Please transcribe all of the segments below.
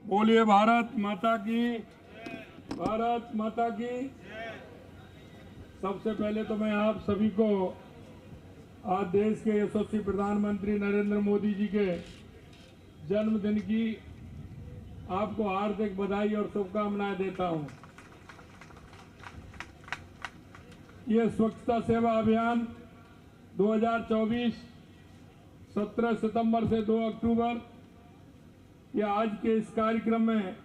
बोलिए भारत माता की, भारत माता की। सबसे पहले तो मैं आप सभी को आज देश के यशस्वी प्रधानमंत्री नरेंद्र मोदी जी के जन्मदिन की आपको हार्दिक बधाई और शुभकामनाएं देता हूं। ये स्वच्छता सेवा अभियान 2024 17 सितंबर से 2 अक्टूबर या आज के इस कार्यक्रम में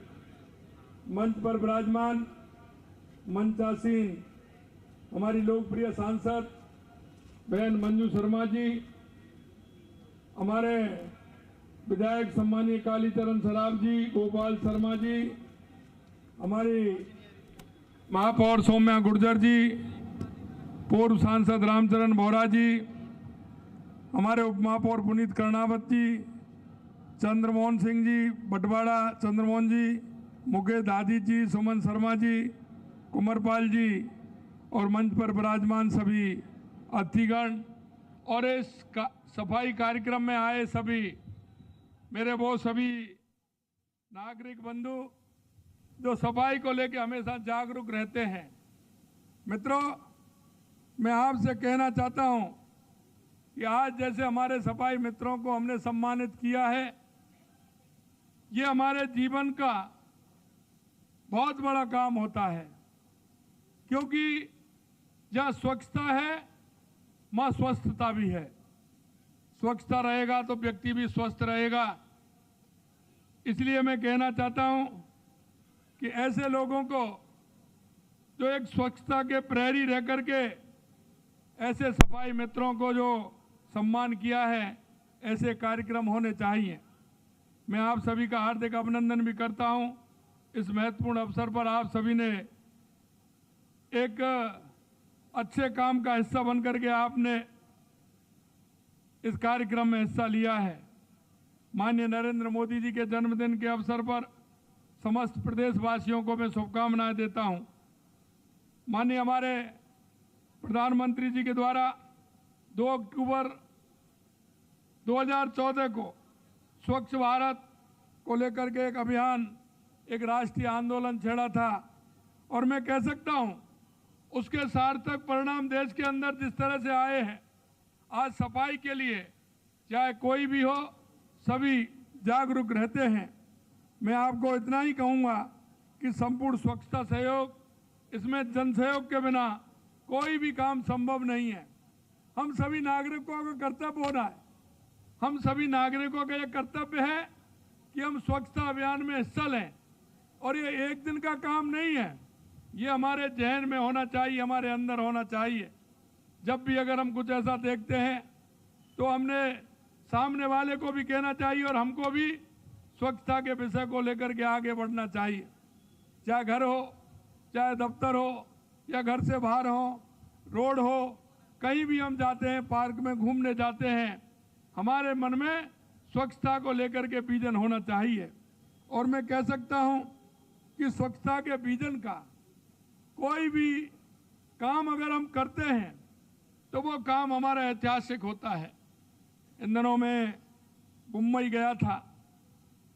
मंच पर विराजमान मंचासीन हमारी लोकप्रिय सांसद बहन मंजू शर्मा जी, हमारे विधायक सम्मानीय कालीचरण सराफ जी, गोपाल शर्मा जी, हमारी महापौर सौम्या गुर्जर जी, पूर्व सांसद रामचरण बोहरा जी, हमारे उप महापौर पुनीत कर्णावत जी, चंद्रमोहन सिंह जी, बटवाड़ा चंद्रमोहन जी, मुकेश दादी जी, सुमन शर्मा जी, कुंवरपाल जी और मंच पर विराजमान सभी अतिथिगण और इस सफाई कार्यक्रम में आए सभी मेरे वो सभी नागरिक बंधु जो सफाई को लेकर हमेशा जागरूक रहते हैं। मित्रों, मैं आपसे कहना चाहता हूं कि आज जैसे हमारे सफाई मित्रों को हमने सम्मानित किया है, ये हमारे जीवन का बहुत बड़ा काम होता है, क्योंकि जहाँ स्वच्छता है वहाँ स्वस्थता भी है। स्वच्छता रहेगा तो व्यक्ति भी स्वस्थ रहेगा। इसलिए मैं कहना चाहता हूँ कि ऐसे लोगों को जो एक स्वच्छता के प्रहरी रह करके ऐसे सफाई मित्रों को जो सम्मान किया है, ऐसे कार्यक्रम होने चाहिए। मैं आप सभी का हार्दिक अभिनंदन भी करता हूं। इस महत्वपूर्ण अवसर पर आप सभी ने एक अच्छे काम का हिस्सा बनकर के आपने इस कार्यक्रम में हिस्सा लिया है। माननीय नरेंद्र मोदी जी के जन्मदिन के अवसर पर समस्त प्रदेशवासियों को मैं शुभकामनाएं देता हूं। माननीय हमारे प्रधानमंत्री जी के द्वारा 2 अक्टूबर 2014 को स्वच्छ भारत को लेकर के एक अभियान, एक राष्ट्रीय आंदोलन छेड़ा था और मैं कह सकता हूं उसके सार्थक परिणाम देश के अंदर जिस तरह से आए हैं, आज सफाई के लिए चाहे कोई भी हो सभी जागरूक रहते हैं। मैं आपको इतना ही कहूँगा कि संपूर्ण स्वच्छता सहयोग, इसमें जन सहयोग के बिना कोई भी काम संभव नहीं है। हम सभी नागरिकों का कर्तव्य होना है, हम सभी नागरिकों का यह कर्तव्य है कि हम स्वच्छता अभियान में हिस्सा लें। और ये एक दिन का काम नहीं है, ये हमारे जहन में होना चाहिए, हमारे अंदर होना चाहिए। जब भी अगर हम कुछ ऐसा देखते हैं तो हमने सामने वाले को भी कहना चाहिए और हमको भी स्वच्छता के विषय को लेकर के आगे बढ़ना चाहिए। चाहे घर हो, चाहे दफ्तर हो, या घर से बाहर हो, रोड हो, कहीं भी हम जाते हैं, पार्क में घूमने जाते हैं, हमारे मन में स्वच्छता को लेकर के विजन होना चाहिए। और मैं कह सकता हूं कि स्वच्छता के विजन का कोई भी काम अगर हम करते हैं तो वो काम हमारा ऐतिहासिक होता है। इन दिनों में मुंबई गया था,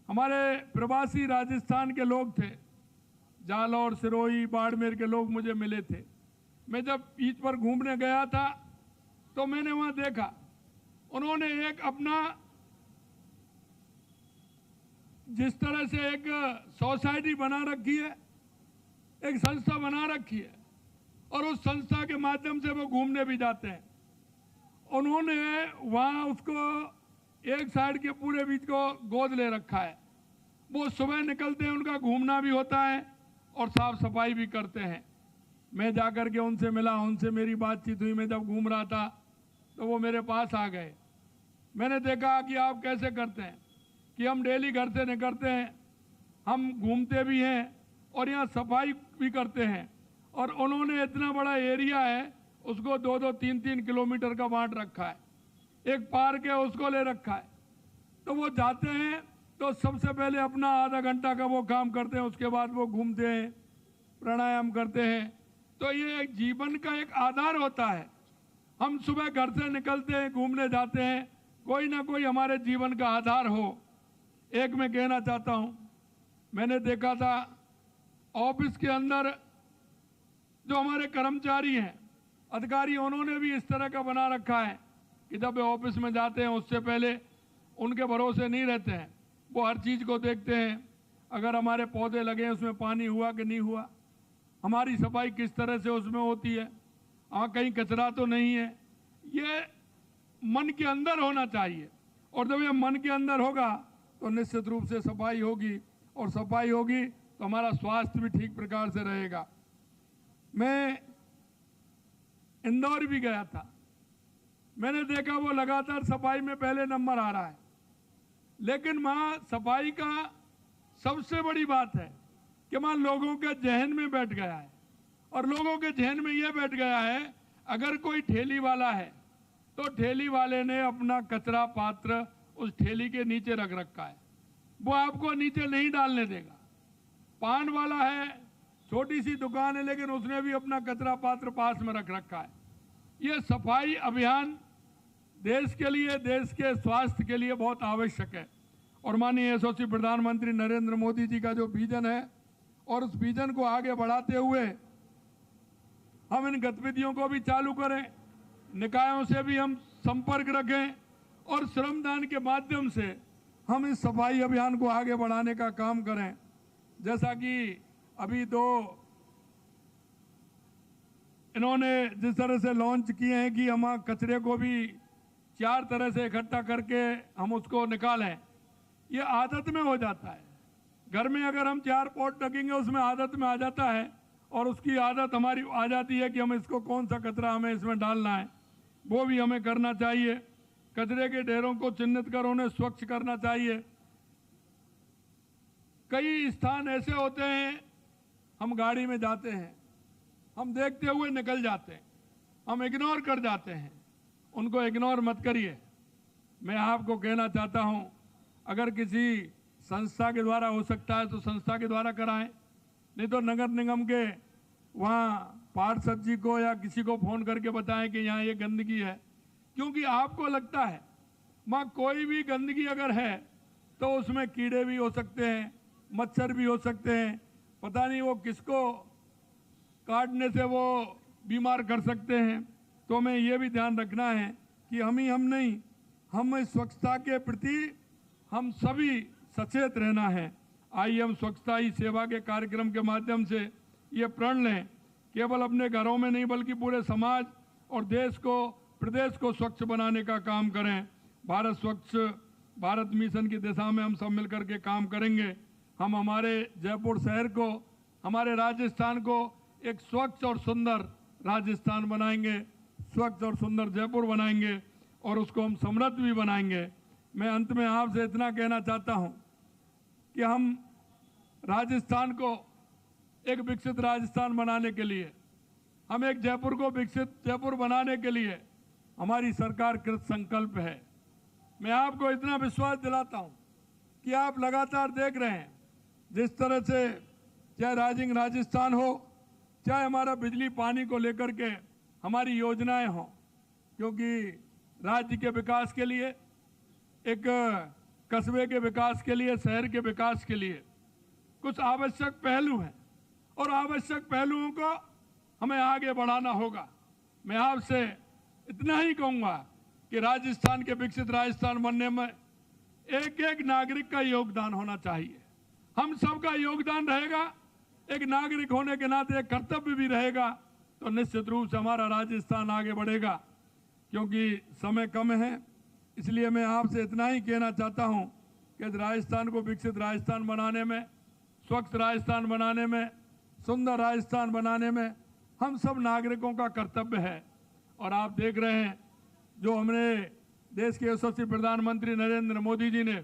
हमारे प्रवासी राजस्थान के लोग थे, जालौर, सिरोही, बाड़मेर के लोग मुझे मिले थे। मैं जब बीच पर घूमने गया था तो मैंने वहां देखा उन्होंने एक अपना जिस तरह से एक सोसाइटी बना रखी है, एक संस्था बना रखी है और उस संस्था के माध्यम से वो घूमने भी जाते हैं। उन्होंने वहाँ उसको एक साइड के पूरे बीच को गोद ले रखा है। वो सुबह निकलते हैं, उनका घूमना भी होता है और साफ सफाई भी करते हैं। मैं जाकर के उनसे मिला, उनसे मेरी बातचीत हुई। मैं जब घूम रहा था तो वो मेरे पास आ गए। मैंने देखा कि आप कैसे करते हैं, कि हम डेली घर से निकलते हैं, हम घूमते भी हैं और यहाँ सफाई भी करते हैं। और उन्होंने इतना बड़ा एरिया है, उसको 2-2, 3-3 किलोमीटर का बांट रखा है। एक पार्क है, उसको ले रखा है। तो वो जाते हैं तो सबसे पहले अपना आधा घंटा का वो काम करते हैं, उसके बाद वो घूमते हैं, प्राणायाम करते हैं। तो ये एक जीवन का एक आधार होता है। हम सुबह घर से निकलते हैं, घूमने जाते हैं, कोई ना कोई हमारे जीवन का आधार हो। एक मैं कहना चाहता हूँ मैंने देखा था ऑफिस के अंदर जो हमारे कर्मचारी हैं, अधिकारी, उन्होंने भी इस तरह का बना रखा है कि जब वे ऑफिस में जाते हैं उससे पहले उनके भरोसे नहीं रहते हैं, वो हर चीज़ को देखते हैं। अगर हमारे पौधे लगे हैं उसमें पानी हुआ कि नहीं हुआ, हमारी सफाई किस तरह से उसमें होती है, वहाँ कहीं कचरा तो नहीं है। ये मन के अंदर होना चाहिए, और जब ये मन के अंदर होगा तो निश्चित रूप से सफाई होगी, और सफाई होगी तो हमारा स्वास्थ्य भी ठीक प्रकार से रहेगा। मैं इंदौर भी गया था, मैंने देखा वो लगातार सफाई में पहले नंबर आ रहा है, लेकिन वहाँ सफाई का सबसे बड़ी बात है कि वहाँ लोगों के जहन में बैठ गया है, और लोगों के जहन में ये बैठ गया है अगर कोई ठेली वाला है तो ठेली वाले ने अपना कचरा पात्र उस ठेली के नीचे रख रखा है, वो आपको नीचे नहीं डालने देगा। पान वाला है, छोटी सी दुकान है, लेकिन उसने भी अपना कचरा पात्र पास में रख रखा है। ये सफाई अभियान देश के लिए, देश के स्वास्थ्य के लिए बहुत आवश्यक है, और माननीय यशस्वी प्रधानमंत्री नरेंद्र मोदी जी का जो विजन है, और उस विजन को आगे बढ़ाते हुए हम इन गतिविधियों को भी चालू करें, निकायों से भी हम संपर्क रखें, और श्रमदान के माध्यम से हम इस सफाई अभियान को आगे बढ़ाने का काम करें। जैसा कि अभी दो इन्होंने जिस तरह से लॉन्च किए हैं कि हम कचरे को भी 4 तरह से इकट्ठा करके हम उसको निकालें, ये आदत में हो जाता है। घर में अगर हम 4 पॉट रखेंगे उसमें आदत में आ जाता है, और उसकी आदत हमारी आ जाती है कि हम इसको कौन सा कचरा हमें इसमें डालना है, वो भी हमें करना चाहिए। कचरे के ढेरों को चिन्हित कर उन्हें स्वच्छ करना चाहिए। कई स्थान ऐसे होते हैं, हम गाड़ी में जाते हैं, हम देखते हुए निकल जाते हैं, हम इग्नोर कर जाते हैं, उनको इग्नोर मत करिए। मैं आपको कहना चाहता हूं, अगर किसी संस्था के द्वारा हो सकता है तो संस्था के द्वारा कराएं, नहीं तो नगर निगम के वहाँ पार्षद जी को या किसी को फ़ोन करके बताएं कि यहाँ ये गंदगी है, क्योंकि आपको लगता है वहाँ कोई भी गंदगी अगर है तो उसमें कीड़े भी हो सकते हैं, मच्छर भी हो सकते हैं, पता नहीं वो किसको काटने से वो बीमार कर सकते हैं। तो हमें ये भी ध्यान रखना है कि हम नहीं, हम इस स्वच्छता के प्रति हम सभी सचेत रहना है। आइए हम स्वच्छता ही सेवा के कार्यक्रम के माध्यम से ये प्रण लें, केवल अपने घरों में नहीं बल्कि पूरे समाज और देश को, प्रदेश को स्वच्छ बनाने का काम करें। भारत स्वच्छ भारत मिशन की दिशा में हम सब मिलकर के काम करेंगे। हम हमारे जयपुर शहर को, हमारे राजस्थान को एक स्वच्छ और सुंदर राजस्थान बनाएंगे, स्वच्छ और सुंदर जयपुर बनाएंगे, और उसको हम समृद्ध भी बनाएंगे। मैं अंत में आपसे इतना कहना चाहता हूं कि हम राजस्थान को एक विकसित राजस्थान बनाने के लिए, हम एक जयपुर को विकसित जयपुर बनाने के लिए हमारी सरकार कृत संकल्प है। मैं आपको इतना विश्वास दिलाता हूं कि आप लगातार देख रहे हैं जिस तरह से, चाहे राइजिंग राजस्थान हो, चाहे हमारा बिजली पानी को लेकर के हमारी योजनाएं हों, क्योंकि राज्य के विकास के लिए, एक कस्बे के विकास के लिए, शहर के विकास के लिए कुछ आवश्यक पहलू हैं, और आवश्यक पहलुओं को हमें आगे बढ़ाना होगा। मैं आपसे इतना ही कहूँगा कि राजस्थान के विकसित राजस्थान बनने में एक एक नागरिक का योगदान होना चाहिए। हम सबका योगदान रहेगा, एक नागरिक होने के नाते एक कर्तव्य भी रहेगा, तो निश्चित रूप से हमारा राजस्थान आगे बढ़ेगा। क्योंकि समय कम है, इसलिए मैं आपसे इतना ही कहना चाहता हूं कि राजस्थान को विकसित राजस्थान बनाने में, स्वच्छ राजस्थान बनाने में, सुंदर राजस्थान बनाने में हम सब नागरिकों का कर्तव्य है। और आप देख रहे हैं जो हमने देश के यशस्वी प्रधानमंत्री नरेंद्र मोदी जी ने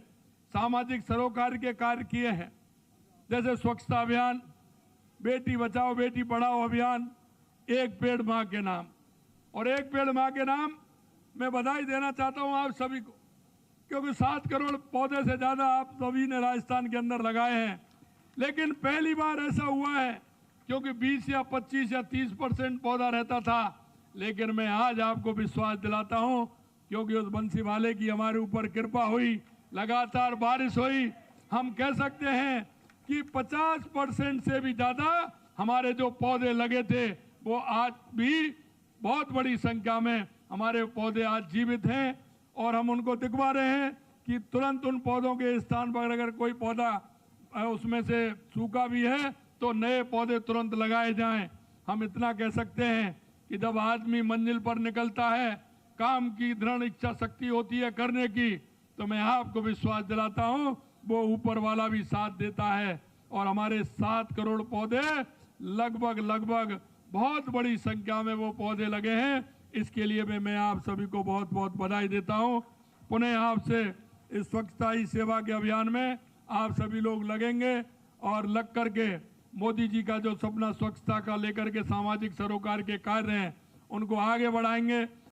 सामाजिक सरोकार के कार्य किए हैं, जैसे स्वच्छता अभियान, बेटी बचाओ बेटी पढ़ाओ अभियान, एक पेड़ माँ के नाम। और एक पेड़ माँ के नाम मैं बधाई देना चाहता हूँ आप सभी को, क्योंकि 7 करोड़ पौधे से ज़्यादा आप सभी ने राजस्थान के अंदर लगाए हैं। लेकिन पहली बार ऐसा हुआ है, क्योंकि 20 या 25 या 30% पौधा रहता था, लेकिन मैं आज आपको विश्वास दिलाता हूँ, क्योंकि उस बंसी वाले की हमारे ऊपर कृपा हुई, लगातार बारिश हुई, हम कह सकते हैं कि 50% से भी ज़्यादा हमारे जो पौधे लगे थे वो आज भी बहुत बड़ी संख्या में हमारे पौधे आज जीवित हैं। और हम उनको दिखवा रहे हैं कि तुरंत उन पौधों के स्थान पर अगर कोई पौधा उसमें से सूखा भी है तो नए पौधे तुरंत लगाए जाएं। हम इतना कह सकते हैं कि जब आदमी मंजिल पर निकलता है, काम की दृढ़ इच्छा शक्ति होती है करने की, तो मैं आपको विश्वास दिलाता हूं वो ऊपर वाला भी साथ देता है। और हमारे 7 करोड़ पौधे लगभग बहुत बड़ी संख्या में वो पौधे लगे हैं। इसके लिए मैं आप सभी को बहुत बहुत बधाई देता हूं। पुनः आपसे इस स्वच्छता ही सेवा के अभियान में आप सभी लोग लगेंगे और लग करके मोदी जी का जो सपना स्वच्छता का लेकर के सामाजिक सरोकार के कार्य हैं उनको आगे बढ़ाएंगे।